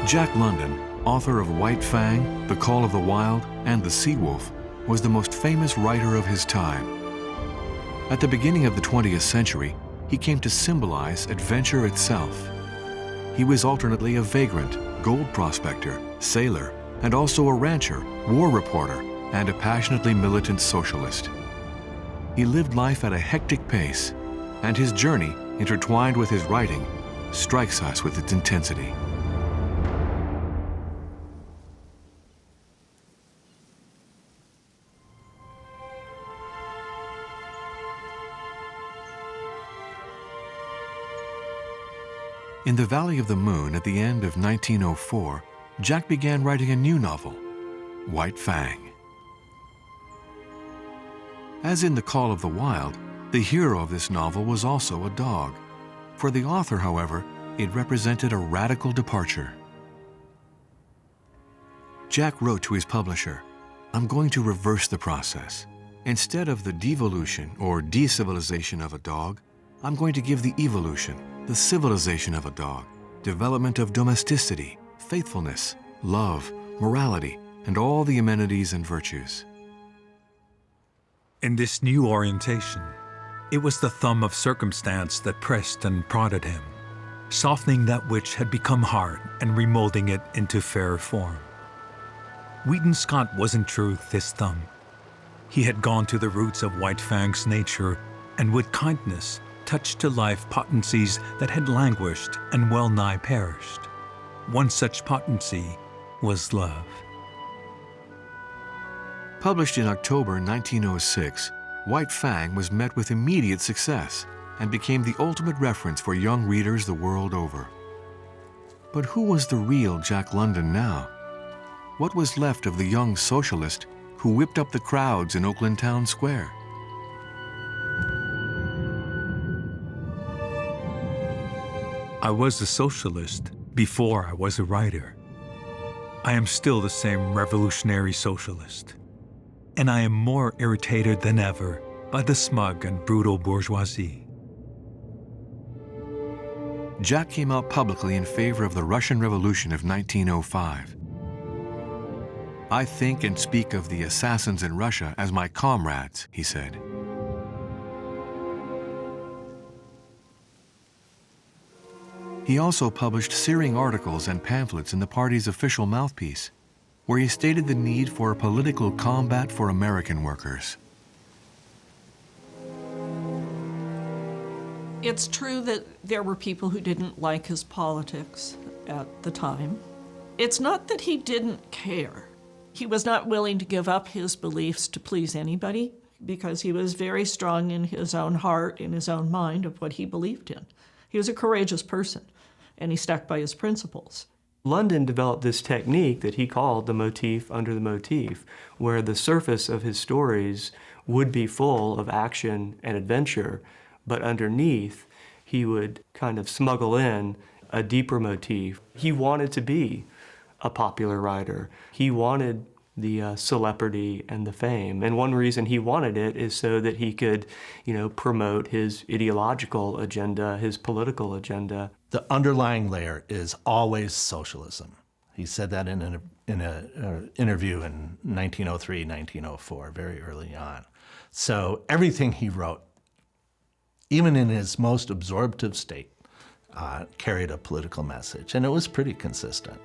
Jack London, author of White Fang, The Call of the Wild, and The Sea Wolf, was the most famous writer of his time. At the beginning of the 20th century, he came to symbolize adventure itself. He was alternately a vagrant, gold prospector, sailor, and also a rancher, war reporter, and a passionately militant socialist. He lived life at a hectic pace, and his journey, intertwined with his writing, strikes us with its intensity. In the Valley of the Moon at the end of 1904, Jack began writing a new novel, White Fang. As in The Call of the Wild, the hero of this novel was also a dog. For the author, however, it represented a radical departure. Jack wrote to his publisher, "I'm going to reverse the process. Instead of the devolution or decivilization of a dog, I'm going to give the evolution, the civilization of a dog, development of domesticity, faithfulness, love, morality, and all the amenities and virtues." In this new orientation, it was the thumb of circumstance that pressed and prodded him, softening that which had become hard and remolding it into fairer form. Wheaton Scott was in truth his thumb. He had gone to the roots of White Fang's nature and with kindness touched to life potencies that had languished and well-nigh perished. One such potency was love. Published in October 1906, White Fang was met with immediate success and became the ultimate reference for young readers the world over. But who was the real Jack London now? What was left of the young socialist who whipped up the crowds in Oakland Town Square? I was a socialist before I was a writer. I am still the same revolutionary socialist. And I am more irritated than ever by the smug and brutal bourgeoisie. Jack came out publicly in favor of the Russian Revolution of 1905. "I think and speak of the assassins in Russia as my comrades," he said. He also published searing articles and pamphlets in the party's official mouthpiece, where he stated the need for a political combat for American workers. It's true that there were people who didn't like his politics at the time. It's not that he didn't care. He was not willing to give up his beliefs to please anybody because he was very strong in his own heart, in his own mind of what he believed in. He was a courageous person, and he stuck by his principles. London developed this technique that he called the motif under the motif, where the surface of his stories would be full of action and adventure, but underneath he would kind of smuggle in a deeper motif. He wanted to be a popular writer. He wanted the celebrity and the fame. And one reason he wanted it is so that he could, promote his ideological agenda, his political agenda. The underlying layer is always socialism. He said that in an interview in 1903, 1904, very early on. So everything he wrote, even in his most absorptive state, carried a political message, and it was pretty consistent.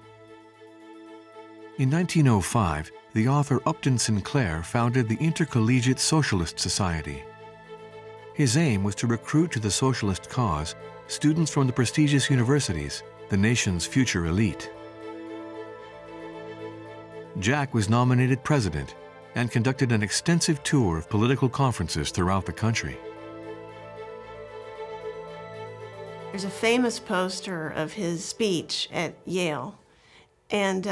In 1905, the author Upton Sinclair founded the Intercollegiate Socialist Society. His aim was to recruit to the socialist cause students from the prestigious universities, the nation's future elite. Jack was nominated president and conducted an extensive tour of political conferences throughout the country. There's a famous poster of his speech at Yale. And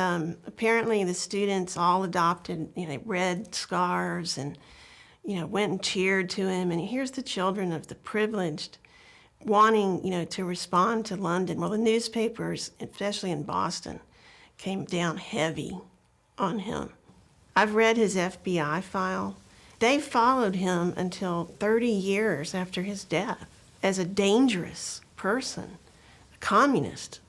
apparently the students all adopted, red scarves and, went and cheered to him. And here's the children of the privileged wanting, to respond to London. Well, the newspapers, especially in Boston, came down heavy on him. I've read his FBI file. They followed him until 30 years after his death as a dangerous person, a communist.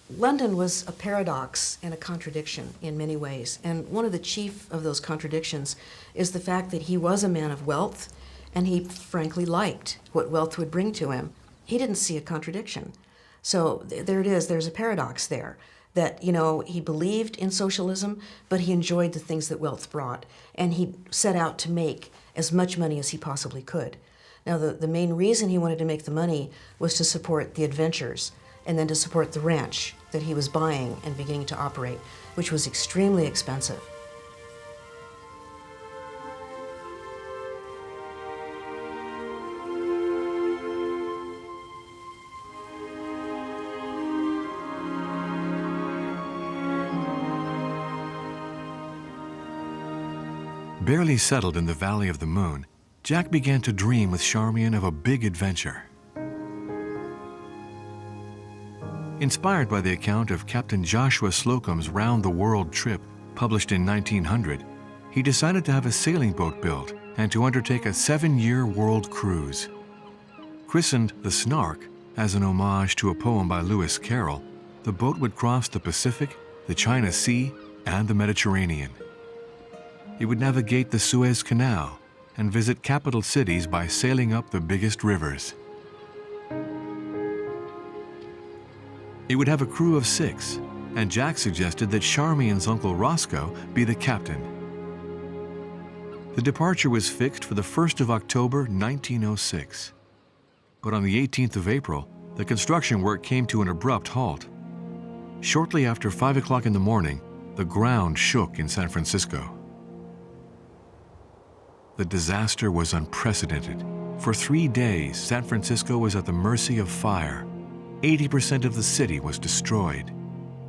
London was a paradox and a contradiction in many ways, and one of the chief of those contradictions is the fact that he was a man of wealth, and he frankly liked what wealth would bring to him. He didn't see a contradiction. So there it is, there's a paradox there, that, you know, he believed in socialism, but he enjoyed the things that wealth brought, and he set out to make as much money as he possibly could. Now, the main reason he wanted to make the money was to support the adventures, and then to support the ranch that he was buying and beginning to operate, which was extremely expensive. Barely settled in the Valley of the Moon, Jack began to dream with Charmian of a big adventure. Inspired by the account of Captain Joshua Slocum's round-the-world trip published in 1900, he decided to have a sailing boat built and to undertake a 7-year world cruise. Christened the Snark as an homage to a poem by Lewis Carroll, the boat would cross the Pacific, the China Sea, and the Mediterranean. It would navigate the Suez Canal and visit capital cities by sailing up the biggest rivers. It would have a crew of 6, and Jack suggested that Charmian's uncle Roscoe be the captain. The departure was fixed for the 1st of October, 1906. But on the 18th of April, the construction work came to an abrupt halt. Shortly after 5 o'clock in the morning, the ground shook in San Francisco. The disaster was unprecedented. For 3 days, San Francisco was at the mercy of fire. 80% of the city was destroyed.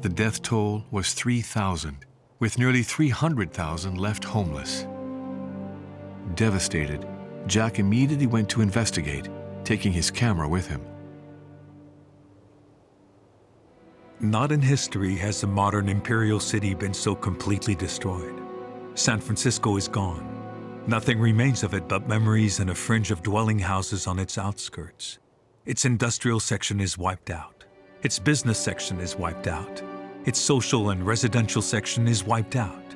The death toll was 3,000, with nearly 300,000 left homeless. Devastated, Jack immediately went to investigate, taking his camera with him. Not in history has the modern imperial city been so completely destroyed. San Francisco is gone. Nothing remains of it but memories and a fringe of dwelling houses on its outskirts. Its industrial section is wiped out. Its business section is wiped out. Its social and residential section is wiped out.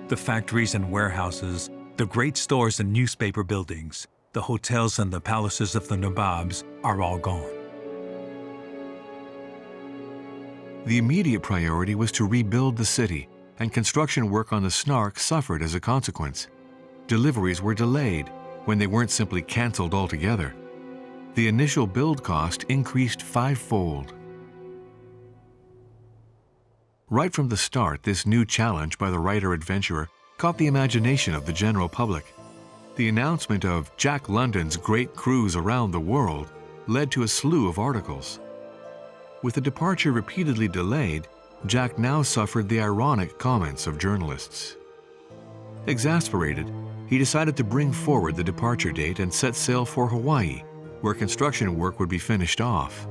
The factories and warehouses, the great stores and newspaper buildings, the hotels and the palaces of the nabobs are all gone. The immediate priority was to rebuild the city, and construction work on the Snark suffered as a consequence. Deliveries were delayed when they weren't simply canceled altogether. The initial build cost increased 5-fold. Right from the start, this new challenge by the writer-adventurer caught the imagination of the general public. The announcement of Jack London's great cruise around the world led to a slew of articles. With the departure repeatedly delayed, Jack now suffered the ironic comments of journalists. Exasperated, he decided to bring forward the departure date and set sail for Hawaii, where construction work would be finished off.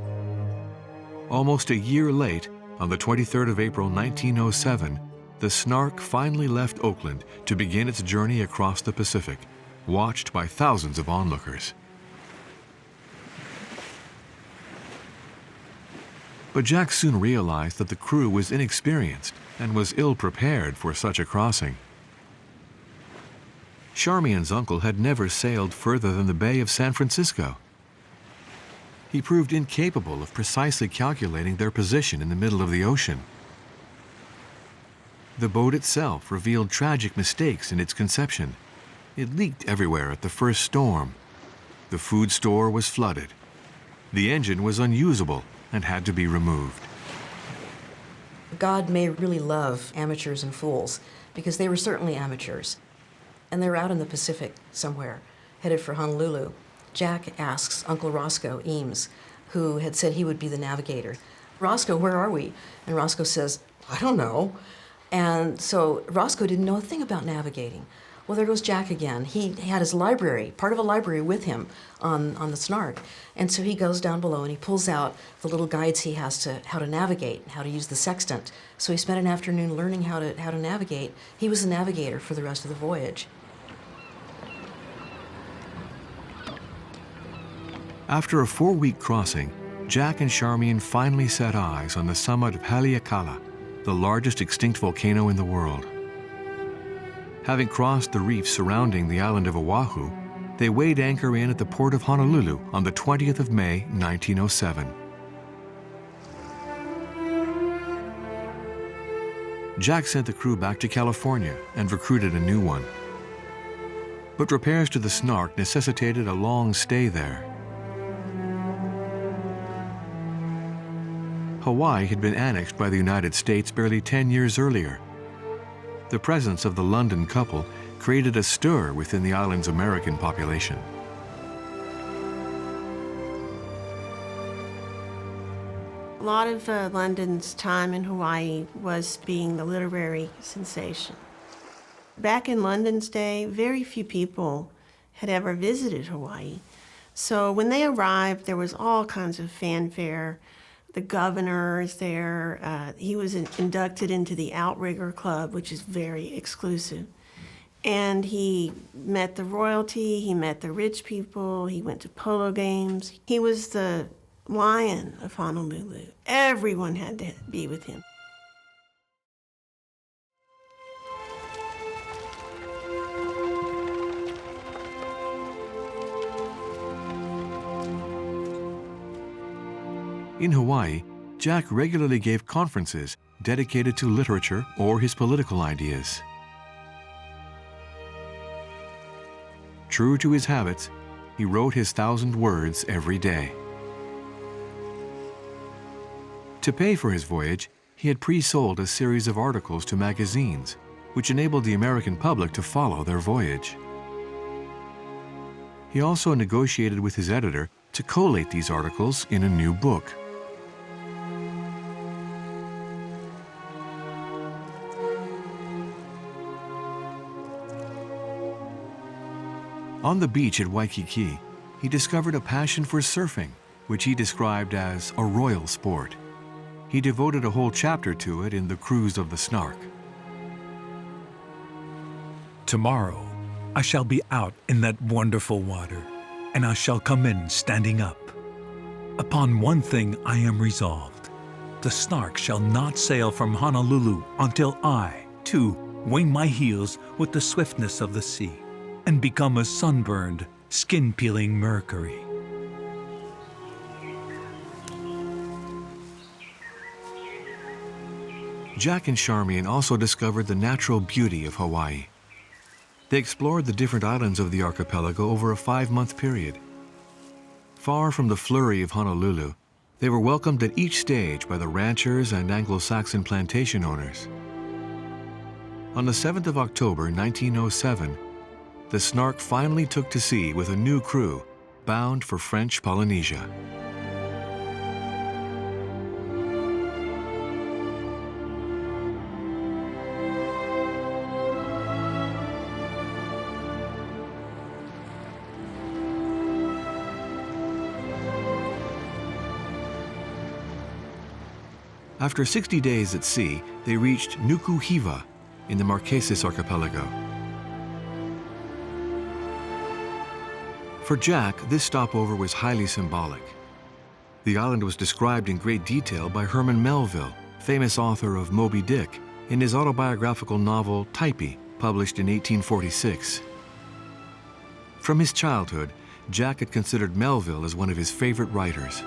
Almost a year late, on the 23rd of April 1907, the Snark finally left Oakland to begin its journey across the Pacific, watched by thousands of onlookers. But Jack soon realized that the crew was inexperienced and was ill-prepared for such a crossing. Charmian's uncle had never sailed further than the Bay of San Francisco. He proved incapable of precisely calculating their position in the middle of the ocean. The boat itself revealed tragic mistakes in its conception. It leaked everywhere at the first storm. The food store was flooded. The engine was unusable and had to be removed. God may really love amateurs and fools, because they were certainly amateurs. And they were out in the Pacific somewhere, headed for Honolulu. Jack asks Uncle Roscoe Eames, who had said he would be the navigator, "Roscoe, where are we?" And Roscoe says, "I don't know." And so Roscoe didn't know a thing about navigating. Well, there goes Jack again. He had his library, part of a library with him on the Snark. And so he goes down below and he pulls out the little guides he has to how to navigate, how to use the sextant. So he spent an afternoon learning how to navigate. He was the navigator for the rest of the voyage. After a 4-week crossing, Jack and Charmian finally set eyes on the summit of Haleakala, the largest extinct volcano in the world. Having crossed the reef surrounding the island of Oahu, they weighed anchor in at the port of Honolulu on the 20th of May, 1907. Jack sent the crew back to California and recruited a new one. But repairs to the Snark necessitated a long stay there. Hawaii had been annexed by the United States barely 10 years earlier. The presence of the London couple created a stir within the island's American population. A lot of London's time in Hawaii was being the literary sensation. Back in London's day, very few people had ever visited Hawaii. So when they arrived, there was all kinds of fanfare. The governor is there. He was inducted into the Outrigger Club, which is very exclusive. And he met the royalty, he met the rich people, he went to polo games. He was the lion of Honolulu. Everyone had to be with him. In Hawaii, Jack regularly gave conferences dedicated to literature or his political ideas. True to his habits, he wrote his 1,000 words every day. To pay for his voyage, he had pre-sold a series of articles to magazines, which enabled the American public to follow their voyage. He also negotiated with his editor to collate these articles in a new book. On the beach at Waikiki, he discovered a passion for surfing, which he described as a royal sport. He devoted a whole chapter to it in The Cruise of the Snark. Tomorrow, I shall be out in that wonderful water, and I shall come in standing up. Upon one thing I am resolved. The Snark shall not sail from Honolulu until I, too, wing my heels with the swiftness of the sea and become a sunburned, skin-peeling Mercury. Jack and Charmian also discovered the natural beauty of Hawaii. They explored the different islands of the archipelago over a 5-month period. Far from the flurry of Honolulu, they were welcomed at each stage by the ranchers and Anglo-Saxon plantation owners. On the 7th of October, 1907, the Snark finally took to sea with a new crew, bound for French Polynesia. After 60 days at sea, they reached Nuku Hiva in the Marquesas archipelago. For Jack, this stopover was highly symbolic. The island was described in great detail by Herman Melville, famous author of Moby Dick, in his autobiographical novel Typee, published in 1846. From his childhood, Jack had considered Melville as one of his favorite writers.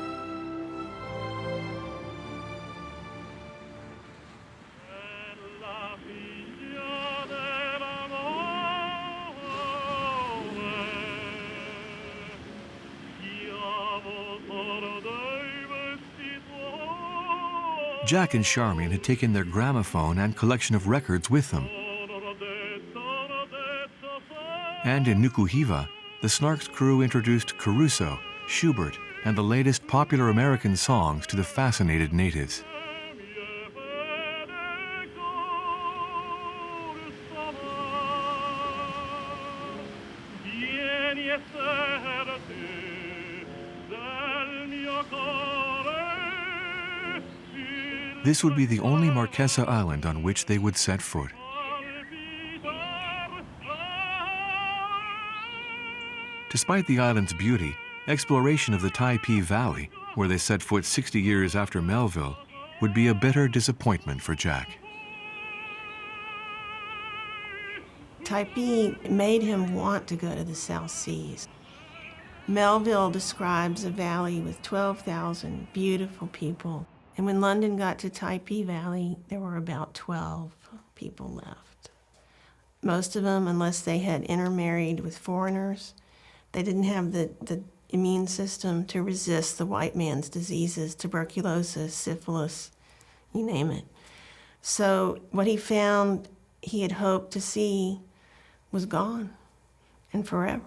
Jack and Charmian had taken their gramophone and collection of records with them. And in Nuku Hiva, the Snark's crew introduced Caruso, Schubert, and the latest popular American songs to the fascinated natives. This would be the only Marquesa Island on which they would set foot. Despite the island's beauty, exploration of the Typee Valley where they set foot 60 years after Melville, would be a bitter disappointment for Jack. Tahiti made him want to go to the South Seas. Melville describes a valley with 12,000 beautiful people. And when London got to Tahiti Valley, there were about 12 people left. Most of them, unless they had intermarried with foreigners, they didn't have the immune system to resist the white man's diseases, tuberculosis, syphilis, you name it. So what he found he had hoped to see was gone and forever.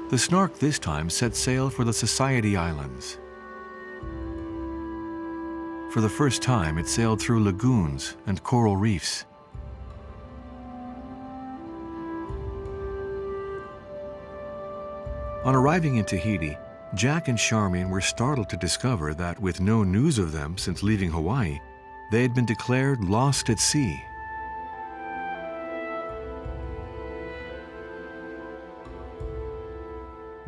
The Snark this time set sail for the Society Islands. For the first time, it sailed through lagoons and coral reefs. On arriving in Tahiti, Jack and Charmian were startled to discover that, with no news of them since leaving Hawaii, they had been declared lost at sea.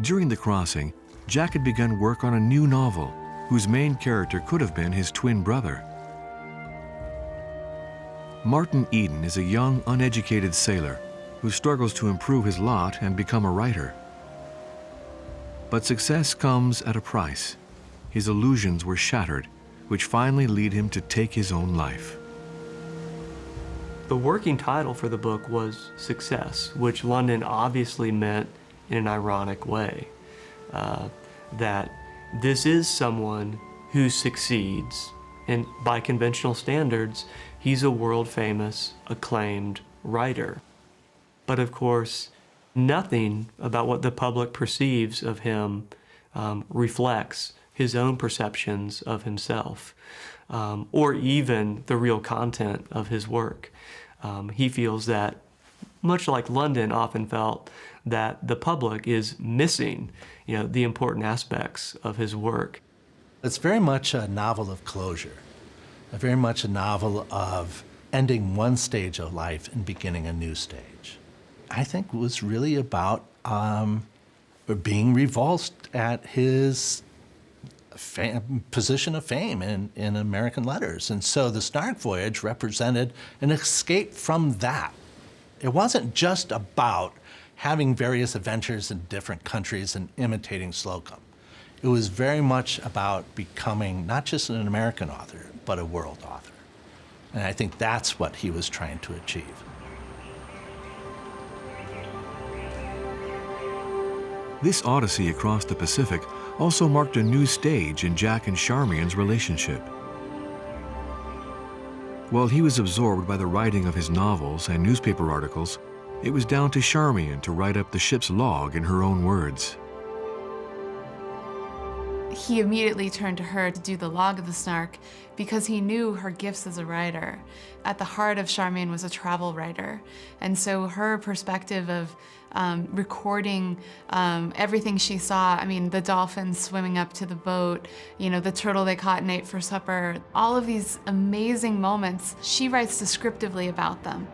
During the crossing, Jack had begun work on a new novel, whose main character could have been his twin brother. Martin Eden is a young, uneducated sailor who struggles to improve his lot and become a writer. But success comes at a price. His illusions were shattered, which finally lead him to take his own life. The working title for the book was Success, which London obviously meant in an ironic way, that this is someone who succeeds, and by conventional standards, he's a world-famous, acclaimed writer. But of course, nothing about what the public perceives of him reflects his own perceptions of himself, or even the real content of his work. He feels that, much like London often felt, that the public is missing, the important aspects of his work. It's very much a novel of closure, very much a novel of ending one stage of life and beginning a new stage. I think it was really about being revulsed at his position of fame in American letters. And so the Snark voyage represented an escape from that. It wasn't just about having various adventures in different countries and imitating Slocum. It was very much about becoming not just an American author, but a world author. And I think that's what he was trying to achieve. This odyssey across the Pacific also marked a new stage in Jack and Charmian's relationship. While he was absorbed by the writing of his novels and newspaper articles, it was down to Charmian to write up the ship's log in her own words. He immediately turned to her to do the log of the Snark because he knew her gifts as a writer. At the heart of Charmian was a travel writer, and so her perspective of recording everything she saw, the dolphins swimming up to the boat, the turtle they caught and ate for supper, all of these amazing moments, she writes descriptively about them.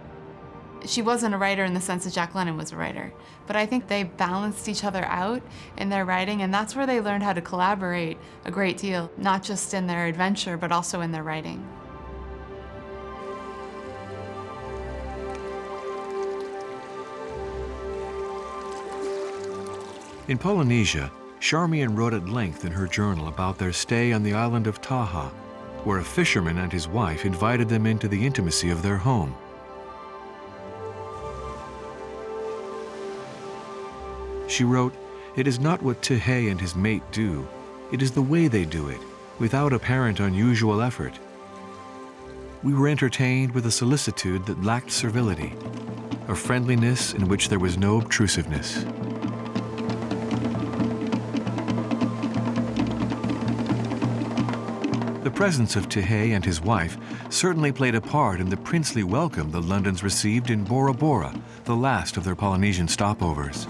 She wasn't a writer in the sense that Jack London was a writer, but I think they balanced each other out in their writing, and that's where they learned how to collaborate a great deal, not just in their adventure, but also in their writing. In Polynesia, Charmian wrote at length in her journal about their stay on the island of Taha, where a fisherman and his wife invited them into the intimacy of their home. She wrote, "It is not what Tahiti and his mate do, it is the way they do it, without apparent unusual effort. We were entertained with a solicitude that lacked servility, a friendliness in which there was no obtrusiveness." The presence of Tahiti and his wife certainly played a part in the princely welcome the Londons received in Bora Bora, the last of their Polynesian stopovers.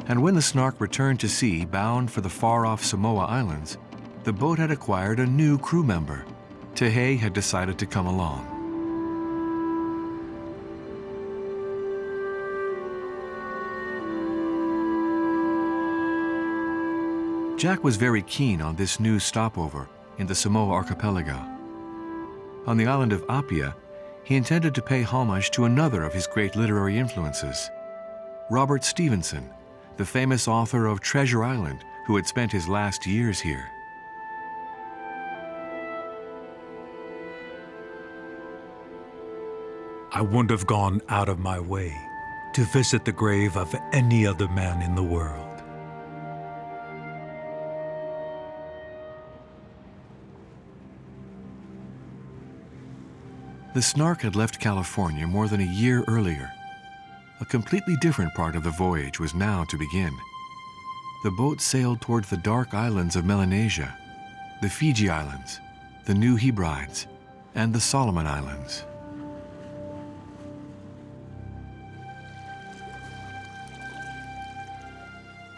And when the Snark returned to sea bound for the far-off Samoa Islands, the boat had acquired a new crew member. Tahiti had decided to come along. Jack was very keen on this new stopover in the Samoa archipelago. On the island of Apia, he intended to pay homage to another of his great literary influences, Robert Stevenson, the famous author of Treasure Island, who had spent his last years here. I wouldn't have gone out of my way to visit the grave of any other man in the world. The Snark had left California more than a year earlier. A completely different part of the voyage was now to begin. The boat sailed toward the dark islands of Melanesia, the Fiji Islands, the New Hebrides, and the Solomon Islands.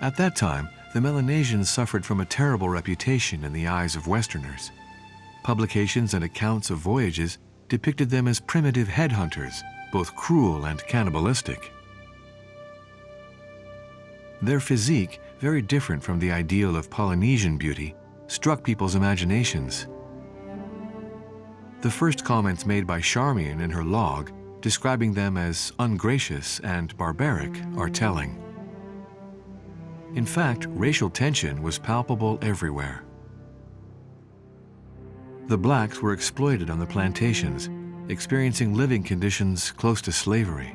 At that time, the Melanesians suffered from a terrible reputation in the eyes of Westerners. Publications and accounts of voyages depicted them as primitive headhunters, both cruel and cannibalistic. Their physique, very different from the ideal of Polynesian beauty, struck people's imaginations. The first comments made by Charmian in her log, describing them as ungracious and barbaric, are telling. In fact, racial tension was palpable everywhere. The blacks were exploited on the plantations, experiencing living conditions close to slavery.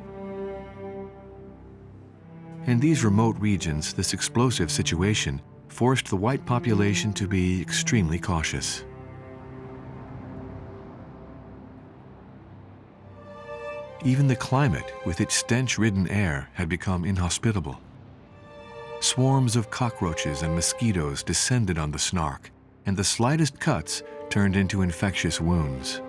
In these remote regions, this explosive situation forced the white population to be extremely cautious. Even the climate, with its stench-ridden air, had become inhospitable. Swarms of cockroaches and mosquitoes descended on the Snark, and the slightest cuts turned into infectious wounds.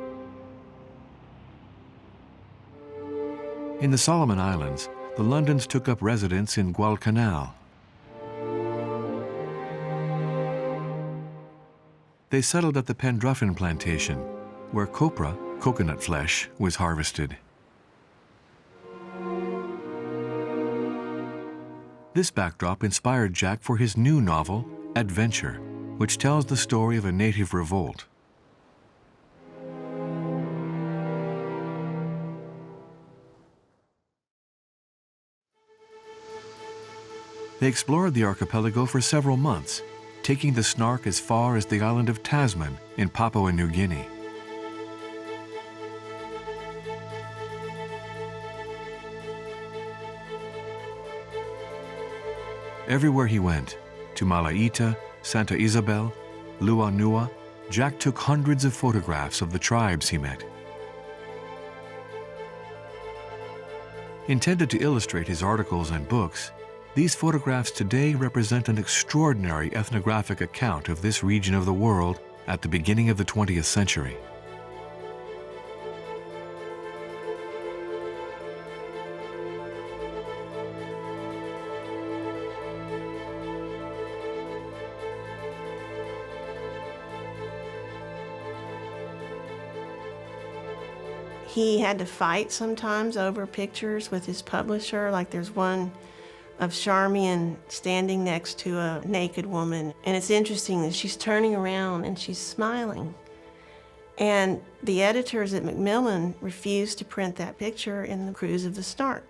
In the Solomon Islands, the Londons took up residence in Guadalcanal. They settled at the Pendruffin plantation, where copra, coconut flesh, was harvested. This backdrop inspired Jack for his new novel, Adventure, which tells the story of a native revolt. They explored the archipelago for several months, taking the Snark as far as the island of Tasman in Papua New Guinea. Everywhere he went, to Malaita, Santa Isabel, Luanua, Jack took hundreds of photographs of the tribes he met. Intended to illustrate his articles and books, these photographs today represent an extraordinary ethnographic account of this region of the world at the beginning of the 20th century. He had to fight sometimes over pictures with his publisher. Like there's one of Charmian standing next to a naked woman. And it's interesting that she's turning around and she's smiling. And the editors at Macmillan refused to print that picture in the cruise of the Snark.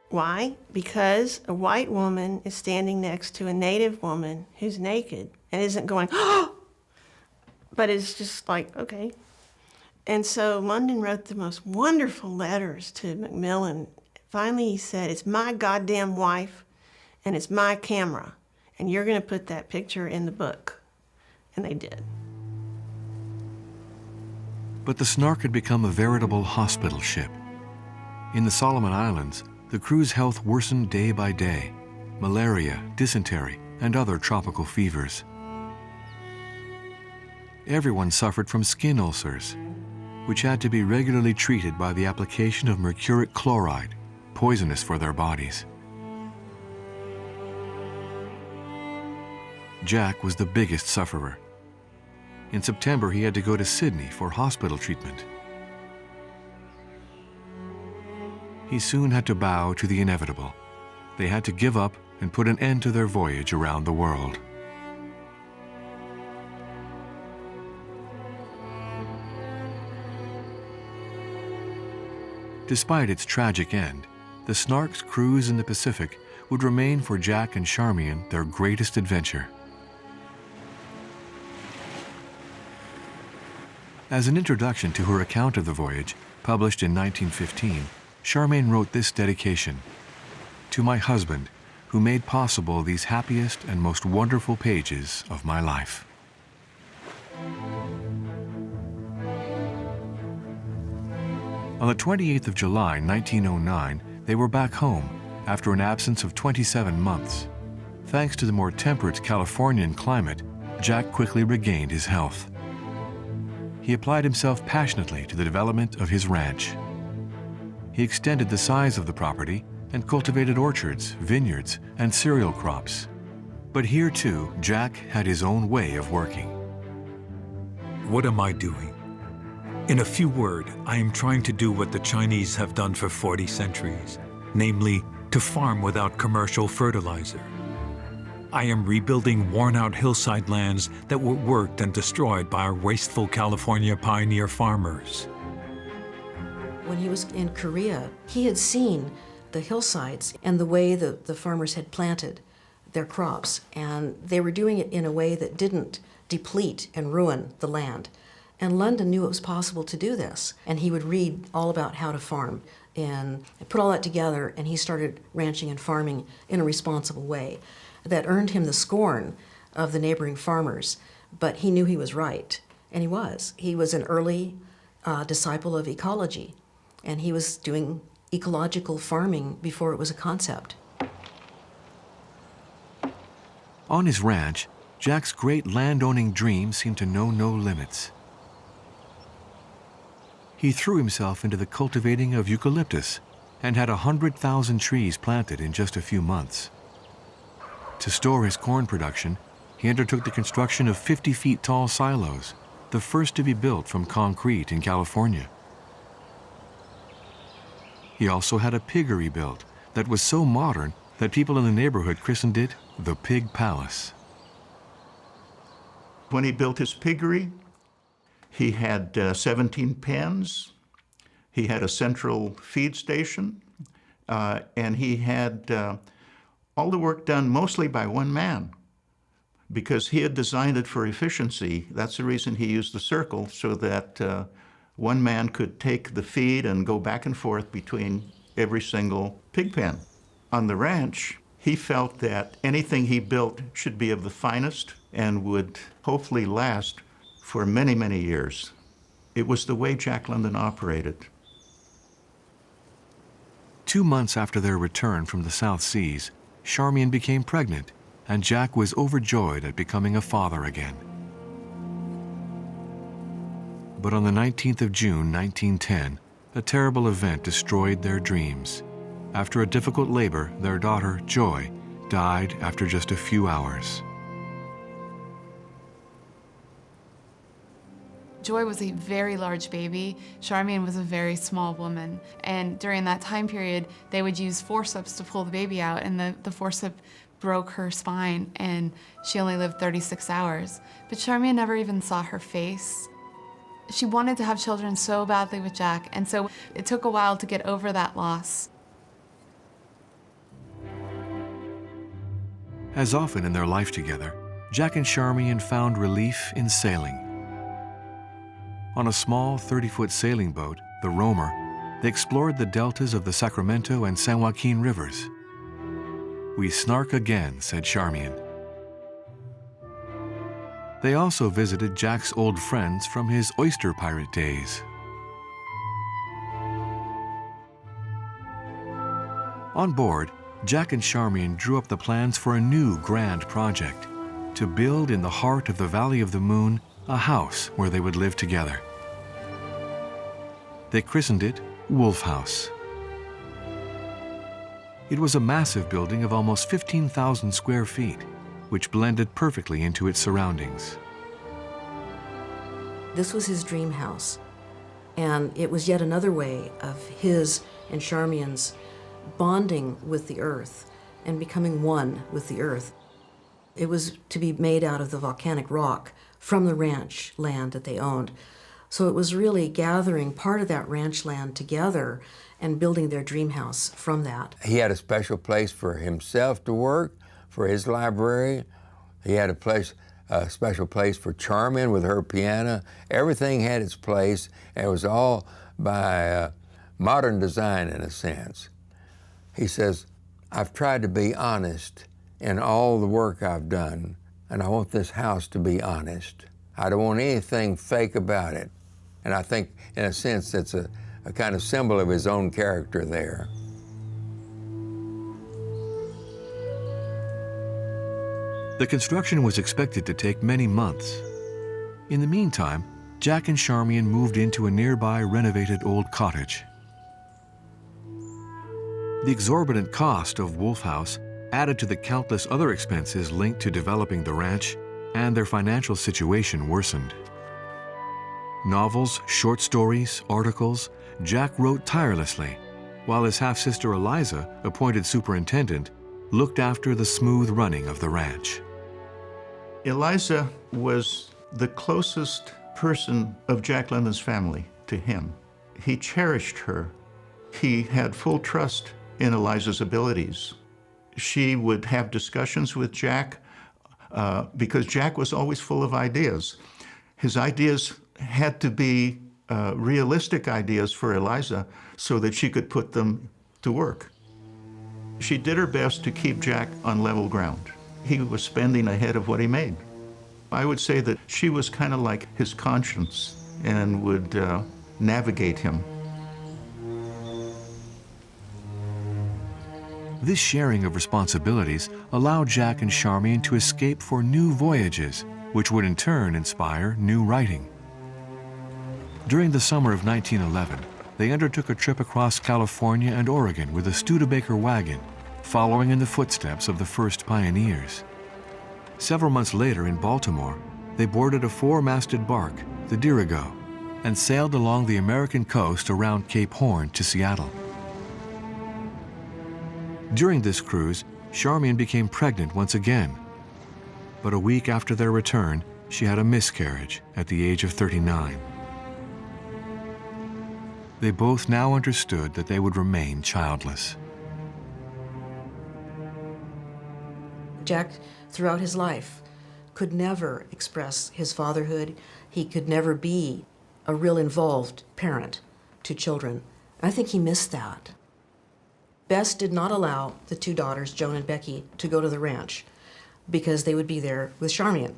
Why? Because a white woman is standing next to a native woman who's naked and isn't going, oh! But is just like, okay. And so London wrote the most wonderful letters to Macmillan. Finally, he said, it's my goddamn wife and it's my camera, and you're going to put that picture in the book. And they did. But the Snark had become a veritable hospital ship. In the Solomon Islands, the crew's health worsened day by day. Malaria, dysentery, and other tropical fevers. Everyone suffered from skin ulcers, which had to be regularly treated by the application of mercuric chloride, poisonous for their bodies. Jack was the biggest sufferer. In September, he had to go to Sydney for hospital treatment. He soon had to bow to the inevitable. They had to give up and put an end to their voyage around the world. Despite its tragic end, the Snark's cruise in the Pacific would remain for Jack and Charmian their greatest adventure. As an introduction to her account of the voyage, published in 1915, Charmian wrote this dedication: "To my husband, who made possible these happiest and most wonderful pages of my life." On the 28th of July, 1909, they were back home after an absence of 27 months. Thanks to the more temperate Californian climate, Jack quickly regained his health. He applied himself passionately to the development of his ranch. He extended the size of the property and cultivated orchards, vineyards, and cereal crops. But here too, Jack had his own way of working. What am I doing? In a few words, I am trying to do what the Chinese have done for 40 centuries, namely, to farm without commercial fertilizer. I am rebuilding worn-out hillside lands that were worked and destroyed by our wasteful California pioneer farmers. When he was in Korea, he had seen the hillsides and the way the farmers had planted their crops, and they were doing it in a way that didn't deplete and ruin the land. And London knew it was possible to do this, and he would read all about how to farm and put all that together, and he started ranching and farming in a responsible way. That earned him the scorn of the neighboring farmers, but he knew he was right, and he was. He was an early disciple of ecology, and he was doing ecological farming before it was a concept. On his ranch, Jack's great land-owning dream seemed to know no limits. He threw himself into the cultivating of eucalyptus and had 100,000 trees planted in just a few months. To store his corn production, he undertook the construction of 50 feet tall silos, the first to be built from concrete in California. He also had a piggery built that was so modern that people in the neighborhood christened it the Pig Palace. When he built his piggery, he had 17 pens, he had a central feed station, and he had all the work done mostly by one man because he had designed it for efficiency. That's the reason he used the circle, so that one man could take the feed and go back and forth between every single pig pen. On the ranch, he felt that anything he built should be of the finest and would hopefully last for many, many years. It was the way Jack London operated. 2 months after their return from the South Seas, Charmian became pregnant, and Jack was overjoyed at becoming a father again. But on the 19th of June, 1910, a terrible event destroyed their dreams. After a difficult labor, their daughter, Joy, died after just a few hours. Joy was a very large baby. Charmian was a very small woman. And during that time period, they would use forceps to pull the baby out, and the forceps broke her spine, and she only lived 36 hours. But Charmian never even saw her face. She wanted to have children so badly with Jack, and so it took a while to get over that loss. As often in their life together, Jack and Charmian found relief in sailing. On a small 30-foot sailing boat, the Roamer, they explored the deltas of the Sacramento and San Joaquin rivers. "We snark again," said Charmian. They also visited Jack's old friends from his oyster pirate days. On board, Jack and Charmian drew up the plans for a new grand project: to build in the heart of the Valley of the Moon a house where they would live together. They christened it Wolf House. It was a massive building of almost 15,000 square feet, which blended perfectly into its surroundings. This was his dream house. And it was yet another way of his and Charmian's bonding with the earth and becoming one with the earth. It was to be made out of the volcanic rock from the ranch land that they owned. So it was really gathering part of that ranch land together and building their dream house from that. He had a special place for himself to work, for his library. He had a special place for Charmian with her piano. Everything had its place, and it was all by modern design in a sense. He says, I've tried to be honest in all the work I've done, and I want this house to be honest. I don't want anything fake about it. And I think, in a sense, that's a kind of symbol of his own character there. The construction was expected to take many months. In the meantime, Jack and Charmian moved into a nearby renovated old cottage. The exorbitant cost of Wolf House added to the countless other expenses linked to developing the ranch, and their financial situation worsened. Novels, short stories, articles, Jack wrote tirelessly, while his half-sister Eliza, appointed superintendent, looked after the smooth running of the ranch. Eliza was the closest person of Jack London's family to him. He cherished her. He had full trust in Eliza's abilities. She would have discussions with Jack because Jack was always full of ideas. His ideas had to be realistic ideas for Eliza so that she could put them to work. She did her best to keep Jack on level ground. He was spending ahead of what he made. I would say that she was kind of like his conscience and would navigate him. This sharing of responsibilities allowed Jack and Charmian to escape for new voyages, which would in turn inspire new writing. During the summer of 1911, they undertook a trip across California and Oregon with a Studebaker wagon, following in the footsteps of the first pioneers. Several months later in Baltimore, they boarded a four-masted bark, the Dirigo, and sailed along the American coast around Cape Horn to Seattle. During this cruise, Charmian became pregnant once again. But a week after their return, she had a miscarriage at the age of 39. They both now understood that they would remain childless. Jack, throughout his life, could never express his fatherhood. He could never be a real involved parent to children. I think he missed that. Bess did not allow the two daughters, Joan and Becky, to go to the ranch because they would be there with Charmian.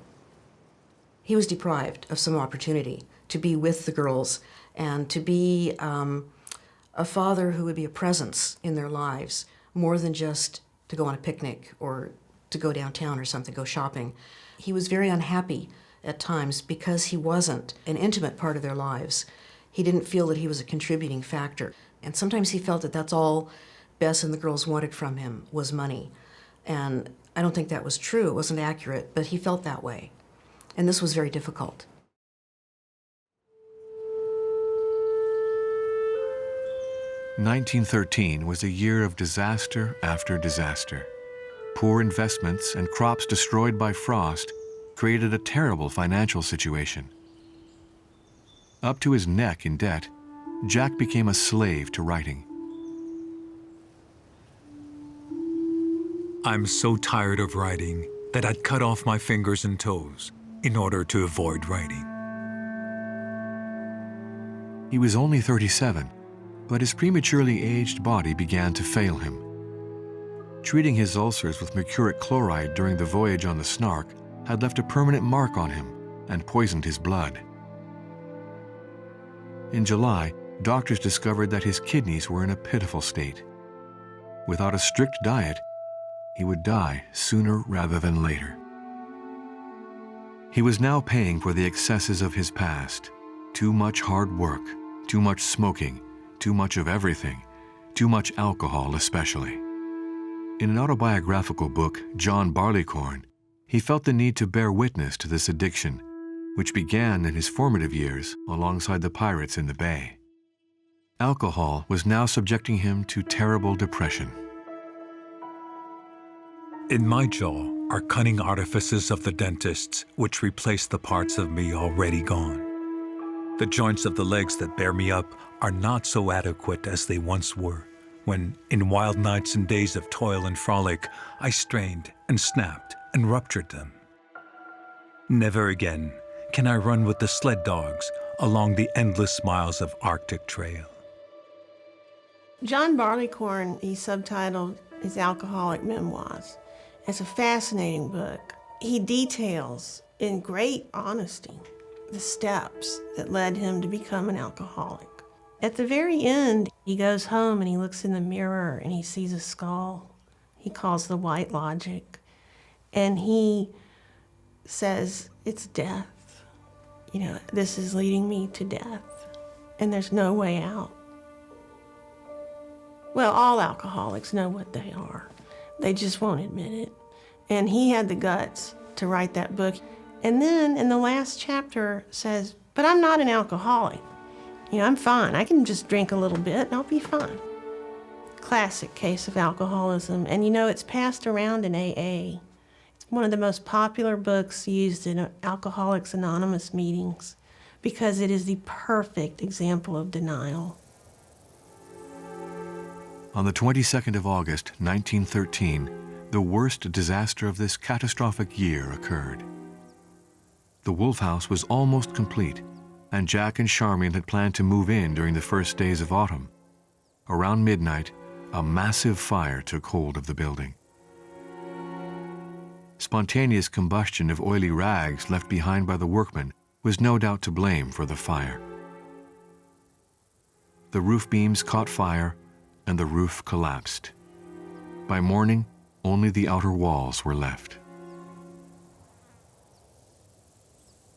He was deprived of some opportunity to be with the girls and to be a father who would be a presence in their lives, more than just to go on a picnic or to go downtown or something, go shopping. He was very unhappy at times because he wasn't an intimate part of their lives. He didn't feel that he was a contributing factor. And sometimes he felt that that's all Bess and the girls wanted from him was money. And I don't think that was true. It wasn't accurate, but he felt that way. And this was very difficult. "1913 was a year of disaster after disaster. Poor investments and crops destroyed by frost created a terrible financial situation. Up to his neck in debt, Jack became a slave to writing. I'm so tired of writing that I'd cut off my fingers and toes in order to avoid writing. He was only 37, but his prematurely aged body began to fail him. Treating his ulcers with mercuric chloride during the voyage on the Snark had left a permanent mark on him and poisoned his blood. In July, doctors discovered that his kidneys were in a pitiful state. Without a strict diet, he would die sooner rather than later. He was now paying for the excesses of his past. Too much hard work, too much smoking, too much of everything, too much alcohol especially. In an autobiographical book, John Barleycorn, he felt the need to bear witness to this addiction which began in his formative years alongside the pirates in the bay. Alcohol was now subjecting him to terrible depression. In my jaw are cunning artifices of the dentists, which replace the parts of me already gone. The joints of the legs that bear me up are not so adequate as they once were, when, in wild nights and days of toil and frolic, I strained and snapped and ruptured them. Never again can I run with the sled dogs along the endless miles of Arctic trail. John Barleycorn, he subtitled his Alcoholic Memoirs. It's a fascinating book. He details in great honesty the steps that led him to become an alcoholic. At the very end, he goes home and he looks in the mirror and he sees a skull. He calls the white logic. And he says, it's death. You know, this is leading me to death. And there's no way out. Well, all alcoholics know what they are. They just won't admit it. And he had the guts to write that book. And then in the last chapter says, but I'm not an alcoholic. You know, I'm fine. I can just drink a little bit and I'll be fine. Classic case of alcoholism. And you know, it's passed around in AA. It's one of the most popular books used in Alcoholics Anonymous meetings because it is the perfect example of denial. On the 22nd of August, 1913, the worst disaster of this catastrophic year occurred. The Wolf House was almost complete, and Jack and Charmian had planned to move in during the first days of autumn. Around midnight, a massive fire took hold of the building. Spontaneous combustion of oily rags left behind by the workmen was no doubt to blame for the fire. The roof beams caught fire, and the roof collapsed. By morning, only the outer walls were left.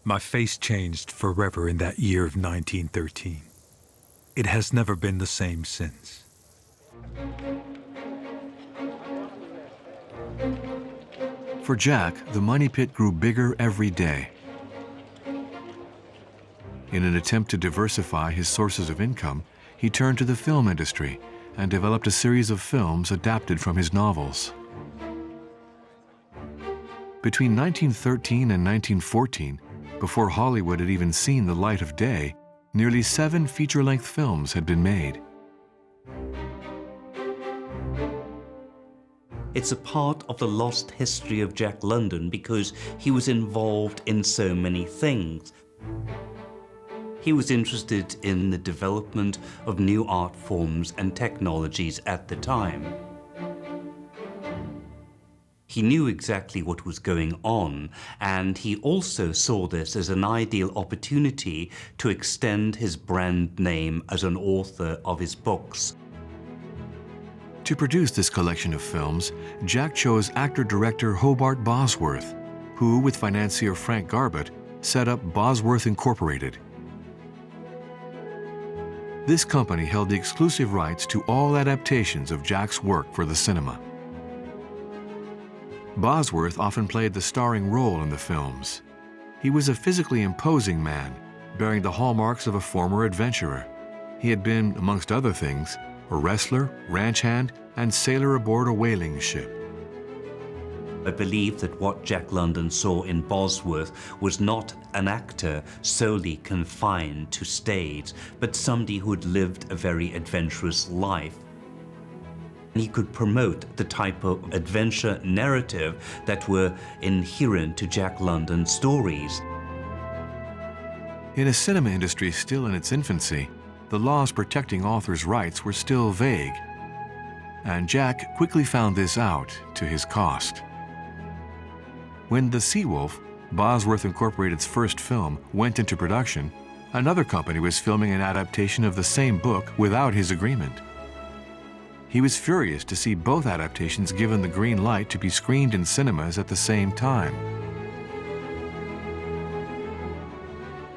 My face changed forever in that year of 1913. It has never been the same since. For Jack, the money pit grew bigger every day. In an attempt to diversify his sources of income, he turned to the film industry and developed a series of films adapted from his novels. Between 1913 and 1914, before Hollywood had even seen the light of day, nearly 7 feature-length films had been made. It's a part of the lost history of Jack London because he was involved in so many things. He was interested in the development of new art forms and technologies at the time. He knew exactly what was going on, and he also saw this as an ideal opportunity to extend his brand name as an author of his books. To produce this collection of films, Jack chose actor-director Hobart Bosworth, who, with financier Frank Garbett, set up Bosworth Incorporated. This company held the exclusive rights to all adaptations of Jack's work for the cinema. Bosworth often played the starring role in the films. He was a physically imposing man, bearing the hallmarks of a former adventurer. He had been, amongst other things, a wrestler, ranch hand, and sailor aboard a whaling ship. I believe that what Jack London saw in Bosworth was not an actor solely confined to stage, but somebody who had lived a very adventurous life. He could promote the type of adventure narrative that were inherent to Jack London's stories. In a cinema industry still in its infancy, the laws protecting authors' rights were still vague, and Jack quickly found this out to his cost. When The Seawolf, Bosworth Incorporated's first film, went into production, another company was filming an adaptation of the same book without his agreement. He was furious to see both adaptations given the green light to be screened in cinemas at the same time.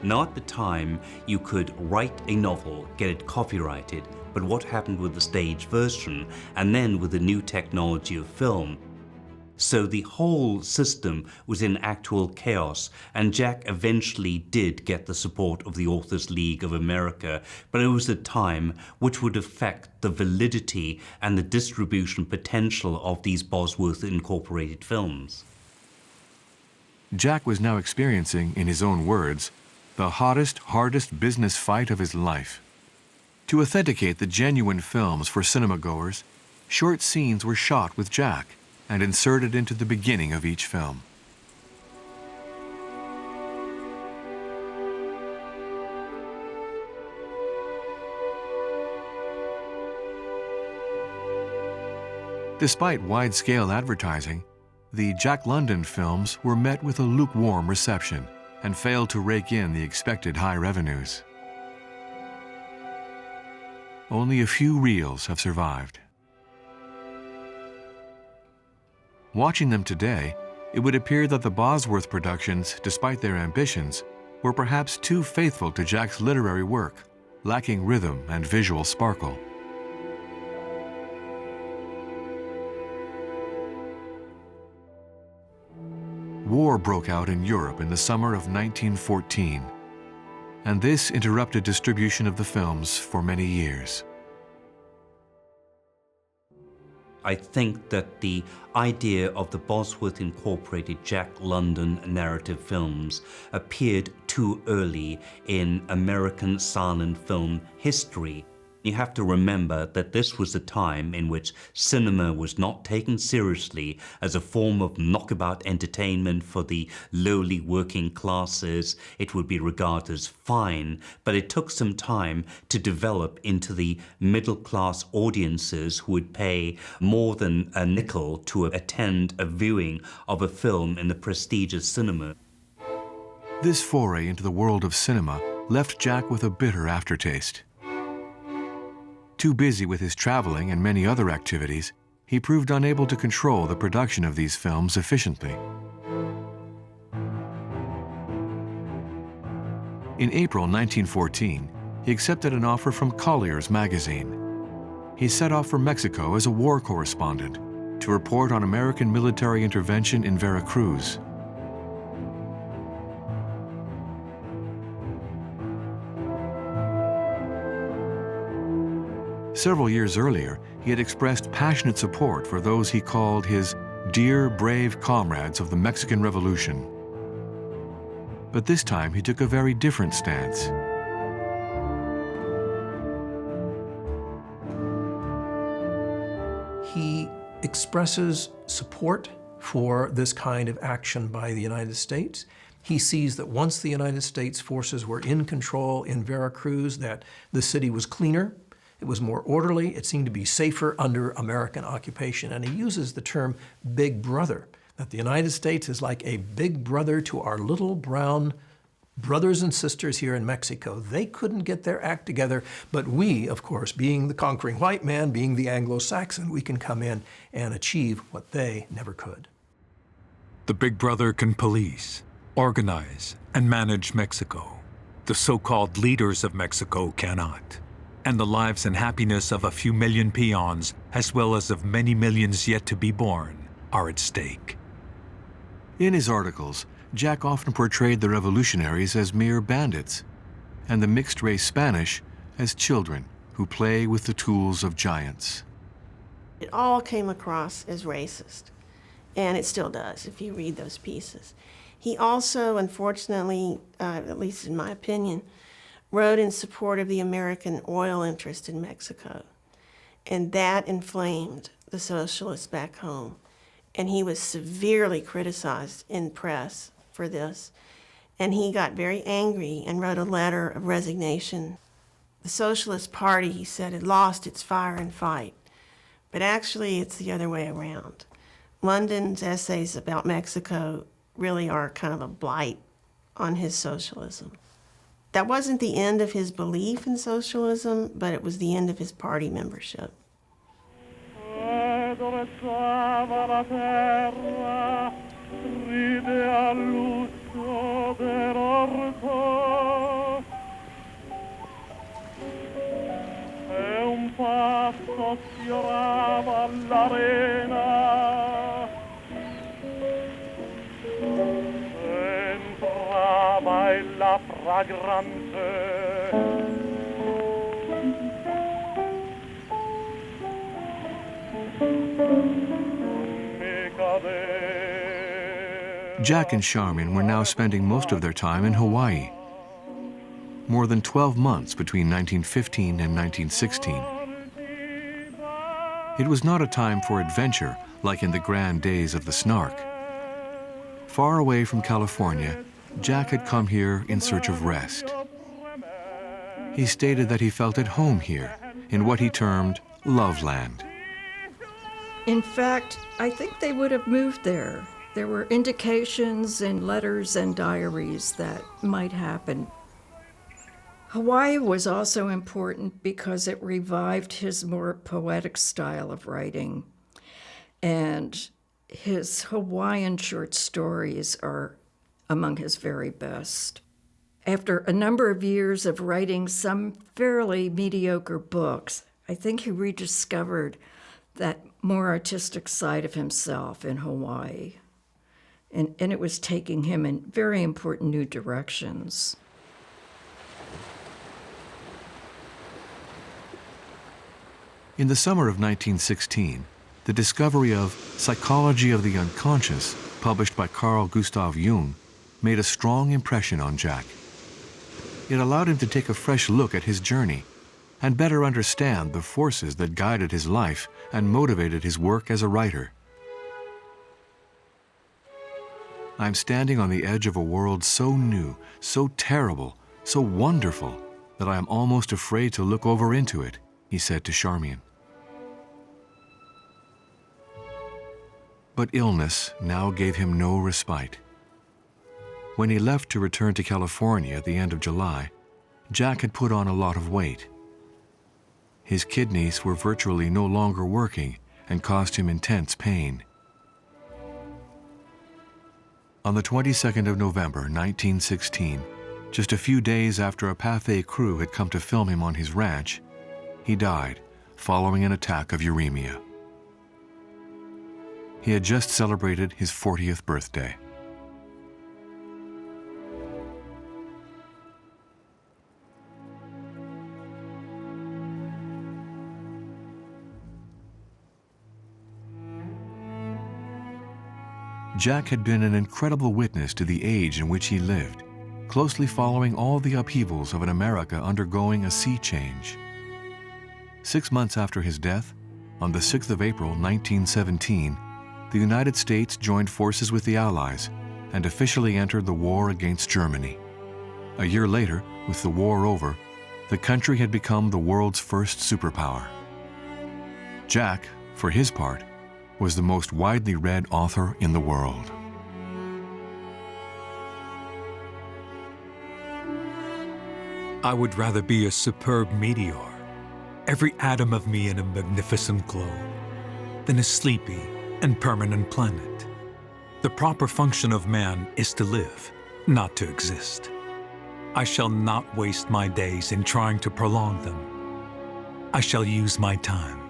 Now at the time, you could write a novel, get it copyrighted, but what happened with the stage version, and then with the new technology of film? So the whole system was in actual chaos, and Jack eventually did get the support of the Authors League of America, but it was a time which would affect the validity and the distribution potential of these Bosworth Incorporated films. Jack was now experiencing, in his own words, the hottest, hardest business fight of his life. To authenticate the genuine films for cinema-goers, short scenes were shot with Jack and inserted into the beginning of each film. Despite wide-scale advertising, the Jack London films were met with a lukewarm reception and failed to rake in the expected high revenues. Only a few reels have survived. Watching them today, it would appear that the Bosworth productions, despite their ambitions, were perhaps too faithful to Jack's literary work, lacking rhythm and visual sparkle. War broke out in Europe in the summer of 1914, and this interrupted distribution of the films for many years. I think that the idea of the Bosworth Incorporated Jack London narrative films appeared too early in American silent film history. You have to remember that this was a time in which cinema was not taken seriously as a form of knockabout entertainment for the lowly working classes. It would be regarded as fine, but it took some time to develop into the middle-class audiences who would pay more than a nickel to attend a viewing of a film in the prestigious cinema. This foray into the world of cinema left Jack with a bitter aftertaste. Too busy with his traveling and many other activities, he proved unable to control the production of these films efficiently. In April 1914, he accepted an offer from Collier's magazine. He set off for Mexico as a war correspondent to report on American military intervention in Veracruz. Several years earlier, he had expressed passionate support for those he called his dear, brave comrades of the Mexican Revolution. But this time he took a very different stance. He expresses support for this kind of action by the United States. He sees that once the United States forces were in control in Veracruz, that the city was cleaner, it was more orderly, it seemed to be safer under American occupation. And he uses the term big brother, that the United States is like a big brother to our little brown brothers and sisters here in Mexico. They couldn't get their act together, but we, of course, being the conquering white man, being the Anglo-Saxon, we can come in and achieve what they never could. The big brother can police, organize, and manage Mexico. The so-called leaders of Mexico cannot. And the lives and happiness of a few million peons, as well as of many millions yet to be born, are at stake. In his articles, Jack often portrayed the revolutionaries as mere bandits, and the mixed-race Spanish as children who play with the tools of giants. It all came across as racist, and it still does if you read those pieces. He also, unfortunately, at least in my opinion, wrote in support of the American oil interest in Mexico, and that inflamed the socialists back home. And he was severely criticized in press for this, and he got very angry and wrote a letter of resignation. The Socialist Party, he said, had lost its fire and fight, but actually it's the other way around. London's essays about Mexico really are kind of a blight on his socialism. That wasn't the end of his belief in socialism, but it was the end of his party membership. Jack and Charmian were now spending most of their time in Hawaii. More than 12 months between 1915 and 1916. It was not a time for adventure like in the grand days of the Snark. Far away from California, Jack had come here in search of rest. He stated that he felt at home here in what he termed Love Land. In fact, I think they would have moved there. There were indications in letters and diaries that might happen. Hawaii was also important because it revived his more poetic style of writing. And his Hawaiian short stories are among his very best. After a number of years of writing some fairly mediocre books, I think he rediscovered that more artistic side of himself in Hawaii. And it was taking him in very important new directions. In the summer of 1916, the discovery of Psychology of the Unconscious, published by Carl Gustav Jung, made a strong impression on Jack. It allowed him to take a fresh look at his journey and better understand the forces that guided his life and motivated his work as a writer. I'm standing on the edge of a world so new, so terrible, so wonderful, that I am almost afraid to look over into it, he said to Charmian. But illness now gave him no respite. When he left to return to California at the end of July, Jack had put on a lot of weight. His kidneys were virtually no longer working and caused him intense pain. On the 22nd of November, 1916, just a few days after a Pathé crew had come to film him on his ranch, he died following an attack of uremia. He had just celebrated his 40th birthday. Jack had been an incredible witness to the age in which he lived, closely following all the upheavals of an America undergoing a sea change. 6 months after his death, on the 6th of April, 1917, the United States joined forces with the Allies and officially entered the war against Germany. A year later, with the war over, the country had become the world's first superpower. Jack, for his part, was the most widely read author in the world. I would rather be a superb meteor, every atom of me in a magnificent glow, than a sleepy and permanent planet. The proper function of man is to live, not to exist. I shall not waste my days in trying to prolong them. I shall use my time